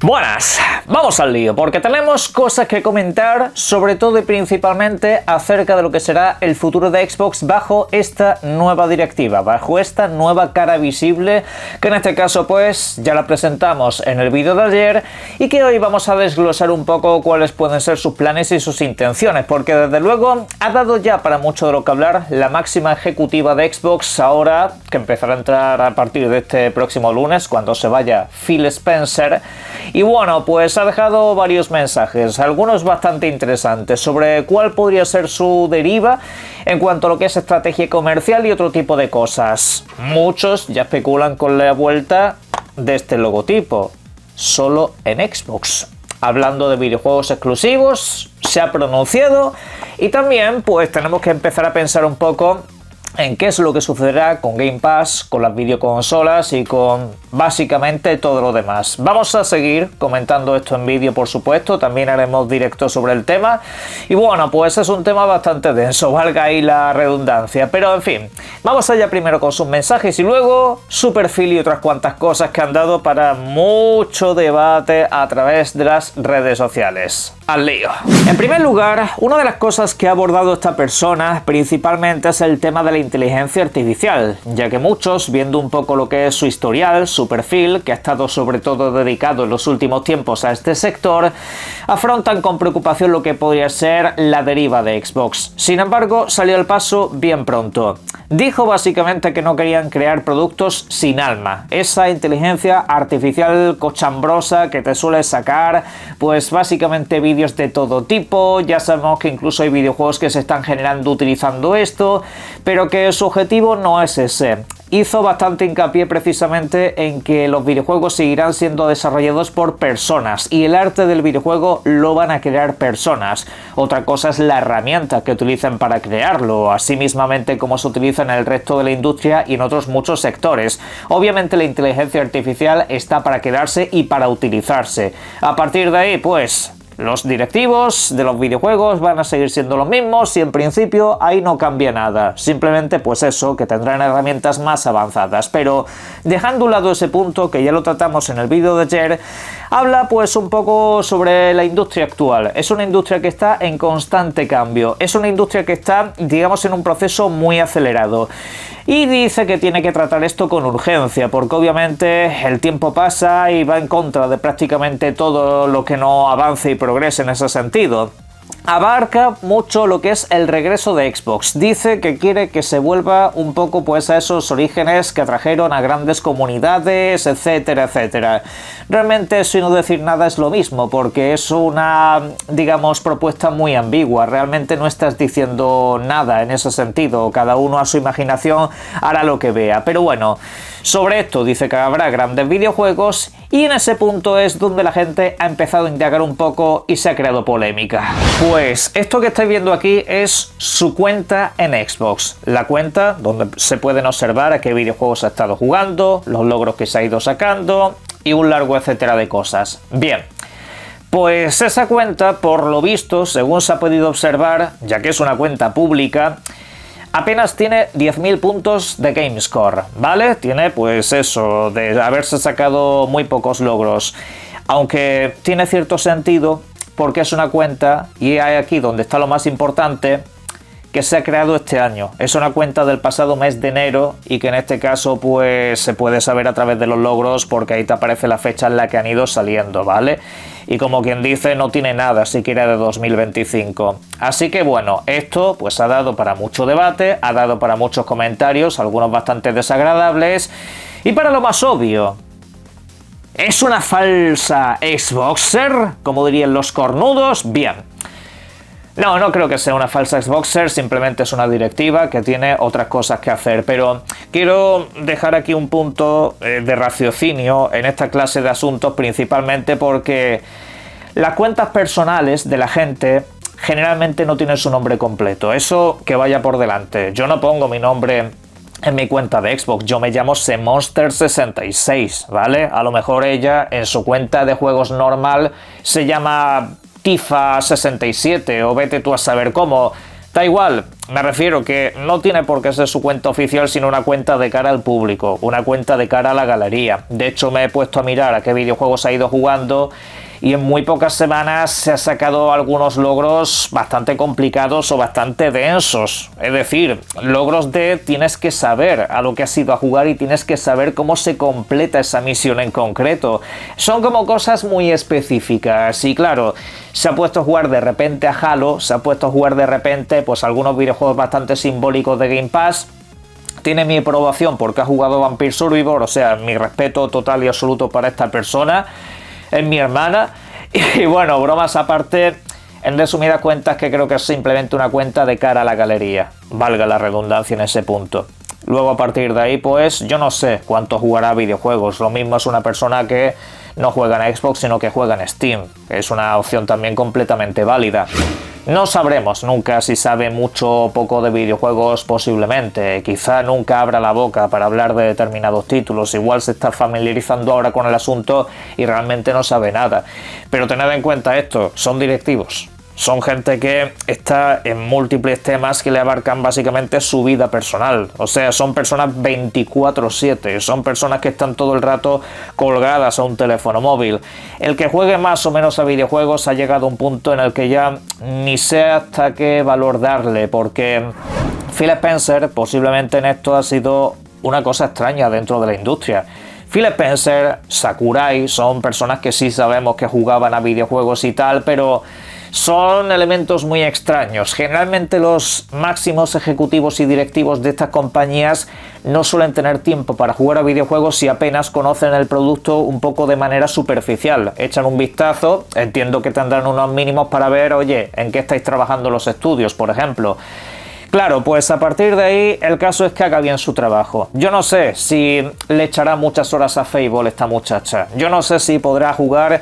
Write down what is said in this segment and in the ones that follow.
Buenas, vamos al lío, porque tenemos cosas que comentar, sobre todo y principalmente acerca de lo que será el futuro de Xbox bajo esta nueva directiva, bajo esta nueva cara visible, que en este caso pues ya la presentamos en el vídeo de ayer y que hoy vamos a desglosar un poco cuáles pueden ser sus planes y sus intenciones, porque desde luego ha dado ya para mucho de lo que hablar la máxima ejecutiva de Xbox ahora, que empezará a entrar a partir de este próximo lunes, cuando se vaya Phil Spencer. Y bueno, pues ha dejado varios mensajes, algunos bastante interesantes, sobre cuál podría ser su deriva en cuanto a lo que es estrategia comercial y otro tipo de cosas. Muchos ya especulan con la vuelta de este logotipo, solo en Xbox. Hablando de videojuegos exclusivos, se ha pronunciado y también pues tenemos que empezar a pensar un poco en qué es lo que sucederá con Game Pass, con las videoconsolas y con básicamente todo lo demás. Vamos a seguir comentando esto en vídeo, por supuesto, también haremos directo sobre el tema y bueno, pues es un tema bastante denso, valga ahí la redundancia, pero en fin, vamos allá primero con sus mensajes y luego su perfil y otras cuantas cosas que han dado para mucho debate a través de las redes sociales. Al lío. En primer lugar, una de las cosas que ha abordado esta persona principalmente es el tema de la inteligencia artificial, ya que muchos, viendo un poco lo que es su historial, su perfil, que ha estado sobre todo dedicado en los últimos tiempos a este sector, afrontan con preocupación lo que podría ser la deriva de Xbox. Sin embargo, salió al paso bien pronto. Dijo básicamente que no querían crear productos sin alma, esa inteligencia artificial cochambrosa que te suele sacar, pues básicamente vídeos de todo tipo. Ya sabemos que incluso hay videojuegos que se están generando utilizando esto, pero que su objetivo no es ese. Hizo bastante hincapié precisamente en que los videojuegos seguirán siendo desarrollados por personas y el arte del videojuego lo van a crear personas. Otra cosa es la herramienta que utilicen para crearlo, así mismamente como se utiliza en el resto de la industria y en otros muchos sectores. Obviamente la inteligencia artificial está para quedarse y para utilizarse. A partir de ahí, pues los directivos de los videojuegos van a seguir siendo los mismos y en principio ahí no cambia nada. Simplemente pues eso, que tendrán herramientas más avanzadas. Pero dejando a un lado ese punto, que ya lo tratamos en el vídeo de ayer, habla pues un poco sobre la industria actual. Es una industria que está en constante cambio. Es una industria que está, digamos, en un proceso muy acelerado. Y dice que tiene que tratar esto con urgencia, porque obviamente el tiempo pasa y va en contra de prácticamente todo lo que no avance y progrese en ese sentido. Abarca mucho lo que es el regreso de Xbox. Dice que quiere que se vuelva un poco pues a esos orígenes que atrajeron a grandes comunidades, etcétera, etcétera. Realmente eso y no decir nada es lo mismo, porque es una, digamos, propuesta muy ambigua. Realmente no estás diciendo nada en ese sentido. Cada uno a su imaginación hará lo que vea. Pero bueno, sobre esto dice que habrá grandes videojuegos y en ese punto es donde la gente ha empezado a indagar un poco y se ha creado polémica. Pues esto que estáis viendo aquí es su cuenta en Xbox. La cuenta donde se pueden observar a qué videojuegos ha estado jugando, los logros que se ha ido sacando y un largo etcétera de cosas. Bien. Pues esa cuenta, por lo visto, según se ha podido observar, ya que es una cuenta pública, apenas tiene 10.000 puntos de GameScore, ¿vale? Tiene pues eso, de haberse sacado muy pocos logros. Aunque tiene cierto sentido, porque es una cuenta, y hay aquí donde está lo más importante, que se ha creado este año. Es una cuenta del pasado mes de enero y que en este caso pues se puede saber a través de los logros, porque ahí te aparece la fecha en la que han ido saliendo, ¿vale? Y como quien dice, no tiene nada siquiera de 2025. Así que bueno, esto pues ha dado para mucho debate, ha dado para muchos comentarios, algunos bastante desagradables, y para lo más obvio, ¿es una falsa Xboxer, como dirían los cornudos? Bien. No, no creo que sea una falsa Xboxer, simplemente es una directiva que tiene otras cosas que hacer, pero quiero dejar aquí un punto de raciocinio en esta clase de asuntos, principalmente porque las cuentas personales de la gente generalmente no tienen su nombre completo, eso que vaya por delante. Yo no pongo mi nombre en mi cuenta de Xbox, yo me llamo Semonster66, ¿vale? A lo mejor ella en su cuenta de juegos normal se llama Tifa67 o vete tú a saber cómo. Da igual, me refiero que no tiene por qué ser su cuenta oficial, sino una cuenta de cara al público, una cuenta de cara a la galería. De hecho, me he puesto a mirar a qué videojuegos ha ido jugando y en muy pocas semanas se ha sacado algunos logros bastante complicados o bastante densos. Es decir, logros de tienes que saber a lo que has ido a jugar y tienes que saber cómo se completa esa misión en concreto. Son como cosas muy específicas y claro, se ha puesto a jugar de repente a Halo, se ha puesto a jugar de repente pues algunos videojuegos bastante simbólicos de Game Pass. Tiene mi aprobación porque ha jugado Vampire Survivor, o sea, mi respeto total y absoluto para esta persona. Es mi hermana. Y bueno, bromas aparte, en resumidas cuentas que creo que es simplemente una cuenta de cara a la galería, valga la redundancia en ese punto. Luego a partir de ahí pues yo no sé cuánto jugará a videojuegos, lo mismo es una persona que no juega en Xbox sino que juega en Steam, es una opción también completamente válida. No sabremos nunca si sabe mucho o poco de videojuegos posiblemente, quizá nunca abra la boca para hablar de determinados títulos, igual se está familiarizando ahora con el asunto y realmente no sabe nada. Pero tened en cuenta esto, son directivos. Son gente que está en múltiples temas que le abarcan básicamente su vida personal. O sea, son personas 24/7, son personas que están todo el rato colgadas a un teléfono móvil. El que juegue más o menos a videojuegos ha llegado a un punto en el que ya ni sé hasta qué valor darle, porque Phil Spencer posiblemente en esto ha sido una cosa extraña dentro de la industria. Phil Spencer, Sakurai, son personas que sí sabemos que jugaban a videojuegos y tal, pero son elementos muy extraños. Generalmente los máximos ejecutivos y directivos de estas compañías no suelen tener tiempo para jugar a videojuegos si apenas conocen el producto un poco de manera superficial. Echan un vistazo, entiendo que tendrán unos mínimos para ver, oye, en qué estáis trabajando los estudios, por ejemplo. Claro, pues a partir de ahí el caso es que haga bien su trabajo. Yo no sé si le echará muchas horas a Fable esta muchacha. Yo no sé si podrá jugar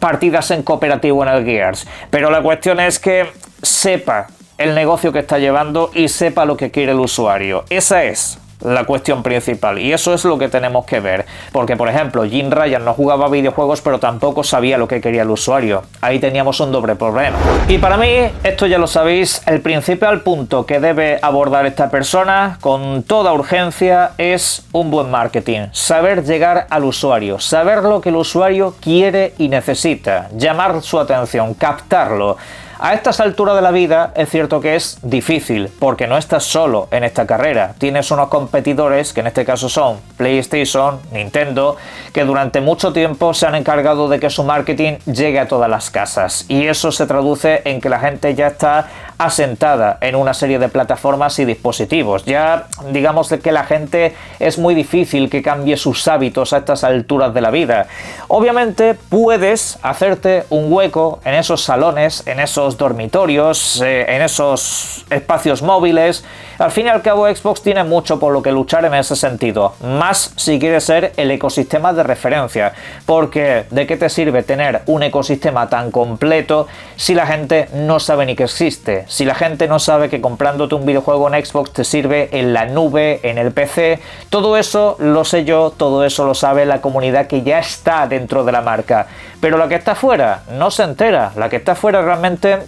partidas en cooperativo en el Gears. Pero la cuestión es que sepa el negocio que está llevando y sepa lo que quiere el usuario. Esa es la cuestión principal y eso es lo que tenemos que ver, porque por ejemplo Jim Ryan no jugaba videojuegos pero tampoco sabía lo que quería el usuario. Ahí teníamos un doble problema y para mí, esto ya lo sabéis, el principal punto que debe abordar esta persona con toda urgencia es un buen marketing, saber llegar al usuario, saber lo que el usuario quiere y necesita, llamar su atención, captarlo. A estas alturas de la vida es cierto que es difícil, porque no estás solo en esta carrera. Tienes unos competidores, que en este caso son PlayStation, Nintendo, que durante mucho tiempo se han encargado de que su marketing llegue a todas las casas. Y eso se traduce en que la gente ya está asentada en una serie de plataformas y dispositivos. Ya digamos que la gente es muy difícil que cambie sus hábitos a estas alturas de la vida. Obviamente puedes hacerte un hueco en esos salones, en esos dormitorios, en esos espacios móviles. Al fin y al cabo Xbox tiene mucho por lo que luchar en ese sentido, más si quieres ser el ecosistema de referencia, porque ¿de qué te sirve tener un ecosistema tan completo si la gente no sabe ni que existe? Si la gente no sabe que comprándote un videojuego en Xbox te sirve en la nube, en el PC, todo eso lo sé yo, todo eso lo sabe la comunidad que ya está dentro de la marca, pero la que está fuera no se entera, la que está fuera realmente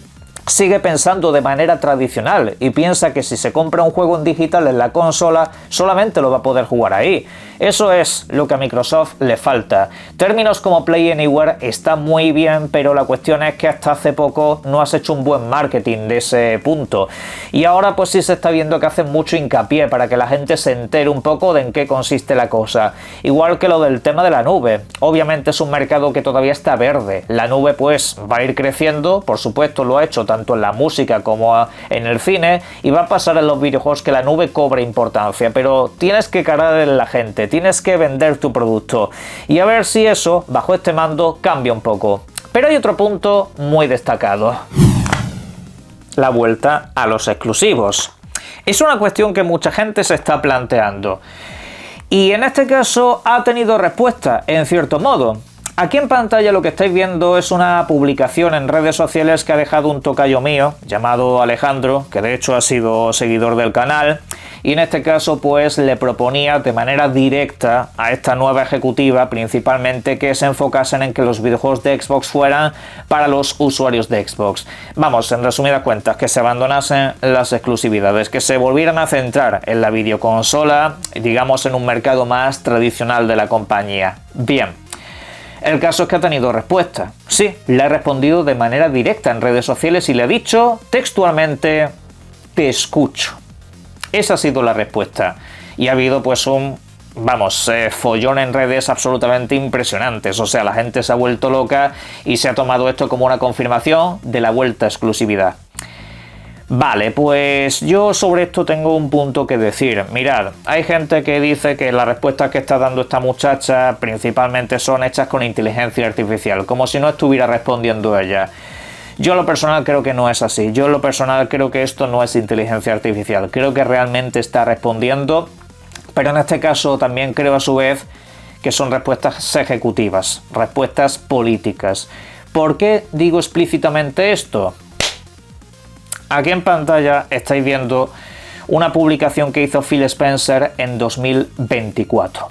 sigue pensando de manera tradicional y piensa que si se compra un juego en digital en la consola solamente lo va a poder jugar ahí. Eso es lo que a Microsoft le falta. Términos como Play Anywhere está muy bien, pero la cuestión es que hasta hace poco no has hecho un buen marketing de ese punto. Y ahora pues sí se está viendo que hacen mucho hincapié para que la gente se entere un poco de en qué consiste la cosa. Igual que lo del tema de la nube. Obviamente es un mercado que todavía está verde. La nube pues va a ir creciendo, por supuesto lo ha hecho tanto en la música como en el cine, y va a pasar en los videojuegos que la nube cobre importancia, pero tienes que calar en la gente, tienes que vender tu producto y a ver si eso bajo este mando cambia un poco. Pero hay otro punto muy destacado: la vuelta a los exclusivos. Es una cuestión que mucha gente se está planteando y en este caso ha tenido respuesta en cierto modo. Aquí en pantalla lo que estáis viendo es una publicación en redes sociales que ha dejado un tocayo mío llamado Alejandro, que de hecho ha sido seguidor del canal, y en este caso pues le proponía de manera directa a esta nueva ejecutiva principalmente que se enfocasen en que los videojuegos de Xbox fueran para los usuarios de Xbox. Vamos, en resumidas cuentas, que se abandonasen las exclusividades, que se volvieran a centrar en la videoconsola, digamos en un mercado más tradicional de la compañía. Bien. El caso es que ha tenido respuesta. Sí, le he respondido de manera directa en redes sociales y le he dicho textualmente: te escucho. Esa ha sido la respuesta. Y ha habido pues un, follón en redes absolutamente impresionantes. O sea, la gente se ha vuelto loca y se ha tomado esto como una confirmación de la vuelta a exclusividad. Vale, pues yo sobre esto tengo un punto que decir. Mirad, hay gente que dice que las respuestas que está dando esta muchacha principalmente son hechas con inteligencia artificial, como si no estuviera respondiendo ella. Yo en lo personal creo que no es así. Yo en lo personal creo que esto no es inteligencia artificial. Creo que realmente está respondiendo, pero en este caso también creo a su vez que son respuestas ejecutivas, respuestas políticas. ¿Por qué digo explícitamente esto? Aquí en pantalla estáis viendo una publicación que hizo Phil Spencer en 2024.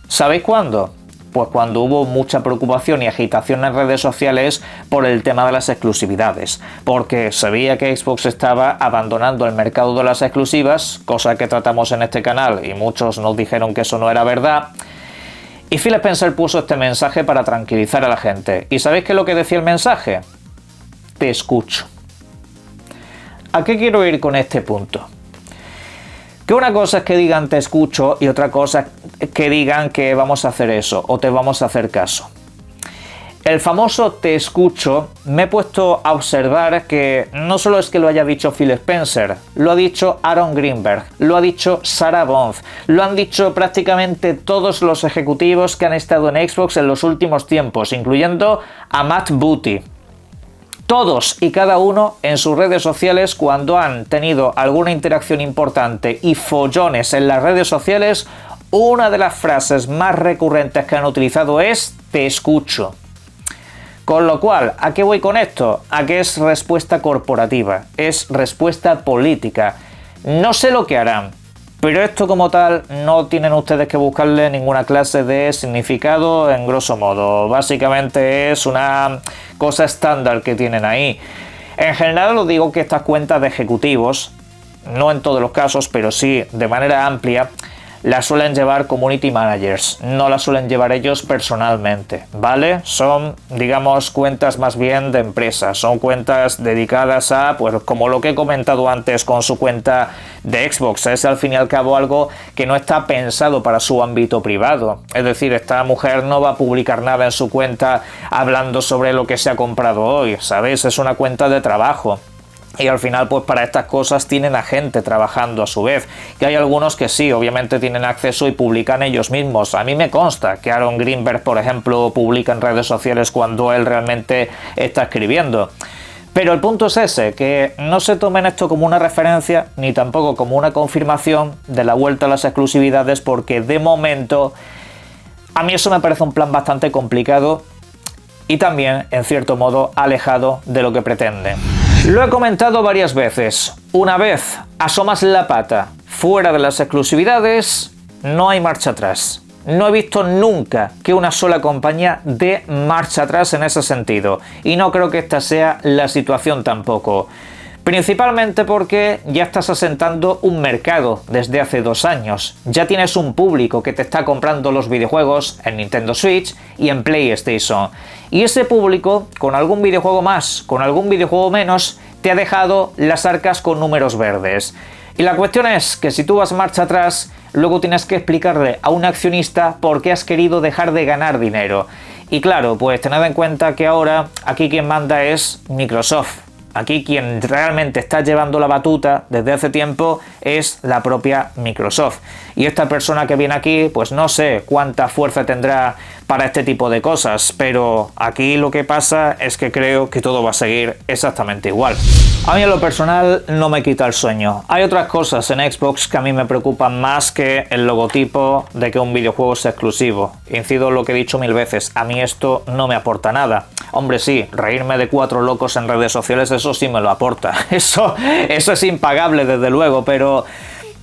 ¿Sabéis cuándo? Pues cuando hubo mucha preocupación y agitación en redes sociales por el tema de las exclusividades, porque se veía que Xbox estaba abandonando el mercado de las exclusivas, cosa que tratamos en este canal y muchos nos dijeron que eso no era verdad. Y Phil Spencer puso este mensaje para tranquilizar a la gente. ¿Y sabéis qué es lo que decía el mensaje? Te escucho. ¿A qué quiero ir con este punto? Que una cosa es que digan te escucho y otra cosa es que digan que vamos a hacer eso o te vamos a hacer caso. El famoso te escucho me he puesto a observar que no solo es que lo haya dicho Phil Spencer, lo ha dicho Aaron Greenberg, lo ha dicho Sarah Bond, lo han dicho prácticamente todos los ejecutivos que han estado en Xbox en los últimos tiempos, incluyendo a Matt Booty. Todos y cada uno en sus redes sociales, cuando han tenido alguna interacción importante y follones en las redes sociales, una de las frases más recurrentes que han utilizado es te escucho. Con lo cual, ¿a qué voy con esto? A que es respuesta corporativa, es respuesta política. No sé lo que harán, pero esto como tal no tienen ustedes que buscarle ninguna clase de significado en grosso modo. Básicamente es una cosa estándar que tienen ahí. En general os digo que estas cuentas de ejecutivos, no en todos los casos, pero sí de manera amplia, las suelen llevar community managers, no las suelen llevar ellos personalmente, ¿vale? Son, digamos, cuentas más bien de empresas, son cuentas dedicadas a, pues como lo que he comentado antes con su cuenta de Xbox, es al fin y al cabo algo que no está pensado para su ámbito privado, es decir, esta mujer no va a publicar nada en su cuenta hablando sobre lo que se ha comprado hoy, ¿sabéis? Es una cuenta de trabajo. Y al final pues para estas cosas tienen a gente trabajando a su vez, que hay algunos que sí, obviamente tienen acceso y publican ellos mismos. A mí me consta que Aaron Greenberg, por ejemplo, publica en redes sociales cuando él realmente está escribiendo. Pero el punto es ese, que no se tomen esto como una referencia ni tampoco como una confirmación de la vuelta a las exclusividades, porque de momento a mí eso me parece un plan bastante complicado y también, en cierto modo, alejado de lo que pretenden. Lo he comentado varias veces. Una vez asomas la pata fuera de las exclusividades, no hay marcha atrás. No he visto nunca que una sola compañía dé marcha atrás en ese sentido. Y no creo que esta sea la situación tampoco. Principalmente porque ya estás asentando un mercado desde hace 2 años. Ya tienes un público que te está comprando los videojuegos en Nintendo Switch y en PlayStation. Y ese público, con algún videojuego más, con algún videojuego menos, te ha dejado las arcas con números verdes. Y la cuestión es que si tú vas marcha atrás, luego tienes que explicarle a un accionista por qué has querido dejar de ganar dinero. Y claro, pues tened en cuenta que ahora aquí quien manda es Microsoft. Aquí quien realmente está llevando la batuta desde hace tiempo es la propia Microsoft. Y esta persona que viene aquí, pues no sé cuánta fuerza tendrá para este tipo de cosas, pero aquí lo que pasa es que creo que todo va a seguir exactamente igual. A mí en lo personal no me quita el sueño. Hay otras cosas en Xbox que a mí me preocupan más que el logotipo de que un videojuego sea exclusivo. Incido en lo que he dicho 1000 veces, a mí esto no me aporta nada. Hombre, sí, reírme de 4 locos en redes sociales, eso sí me lo aporta. Eso es impagable desde luego, pero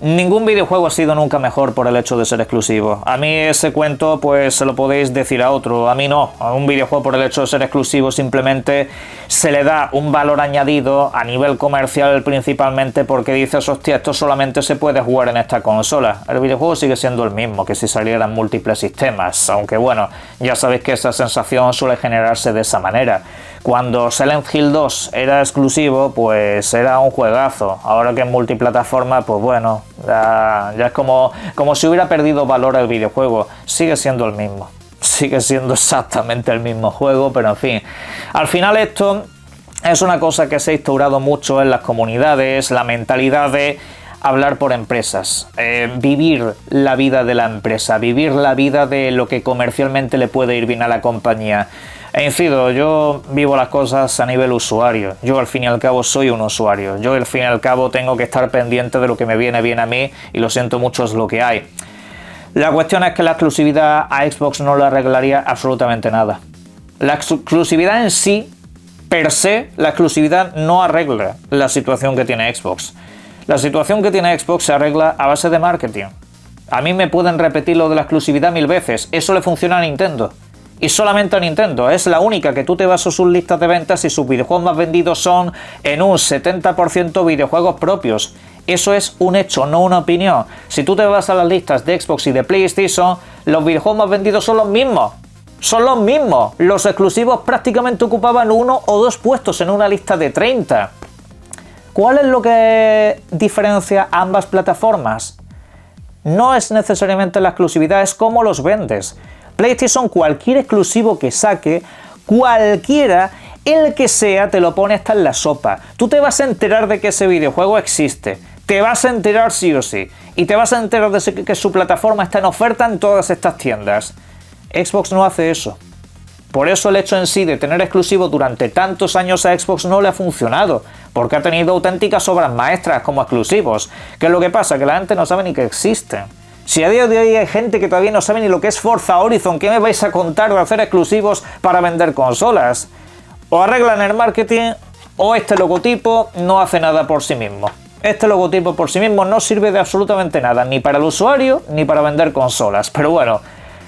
ningún videojuego ha sido nunca mejor por el hecho de ser exclusivo. A mí ese cuento pues se lo podéis decir a otro, a mí no. A un videojuego por el hecho de ser exclusivo simplemente se le da un valor añadido a nivel comercial principalmente porque dices, hostia, esto solamente se puede jugar en esta consola. El videojuego sigue siendo el mismo que si salieran múltiples sistemas, aunque bueno, ya sabéis que esa sensación suele generarse de esa manera. Cuando Silent Hill 2 era exclusivo, pues era un juegazo. Ahora que es multiplataforma, pues bueno, ya es como si hubiera perdido valor el videojuego. Sigue siendo el mismo. Sigue siendo exactamente el mismo juego, pero en fin. Al final esto es una cosa que se ha instaurado mucho en las comunidades, la mentalidad de hablar por empresas, vivir la vida de la empresa, vivir la vida de lo que comercialmente le puede ir bien a la compañía. E incido, yo vivo las cosas a nivel usuario, yo al fin y al cabo soy un usuario, yo al fin y al cabo tengo que estar pendiente de lo que me viene bien a mí y lo siento mucho, es lo que hay. La cuestión es que la exclusividad a Xbox no le arreglaría absolutamente nada. La exclusividad en sí, per se, la exclusividad no arregla la situación que tiene Xbox. La situación que tiene Xbox se arregla a base de marketing. A mí me pueden repetir lo de la exclusividad 1000 veces, eso le funciona a Nintendo. Y solamente a Nintendo, es la única que tú te vas a sus listas de ventas y sus videojuegos más vendidos son en un 70% videojuegos propios. Eso es un hecho, no una opinión. Si tú te vas a las listas de Xbox y de PlayStation, los videojuegos más vendidos son los mismos. Son los mismos. Los exclusivos prácticamente ocupaban 1 o 2 puestos en una lista de 30. ¿Cuál es lo que diferencia ambas plataformas? No es necesariamente la exclusividad, es cómo los vendes. PlayStation, cualquier exclusivo que saque, cualquiera, el que sea, te lo pone hasta en la sopa. Tú te vas a enterar de que ese videojuego existe. Te vas a enterar sí o sí. Y te vas a enterar de que su plataforma está en oferta en todas estas tiendas. Xbox no hace eso. Por eso el hecho en sí de tener exclusivo durante tantos años a Xbox no le ha funcionado, porque ha tenido auténticas obras maestras como exclusivos. ¿Qué es lo que pasa? Que la gente no sabe ni que existen. Si a día de hoy hay gente que todavía no sabe ni lo que es Forza Horizon, ¿qué me vais a contar de hacer exclusivos para vender consolas? O arreglan el marketing, o este logotipo no hace nada por sí mismo. Este logotipo por sí mismo no sirve de absolutamente nada, ni para el usuario, ni para vender consolas. Pero bueno,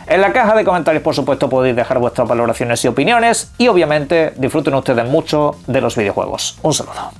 en la caja de comentarios, por supuesto, podéis dejar vuestras valoraciones y opiniones, y obviamente disfruten ustedes mucho de los videojuegos. Un saludo.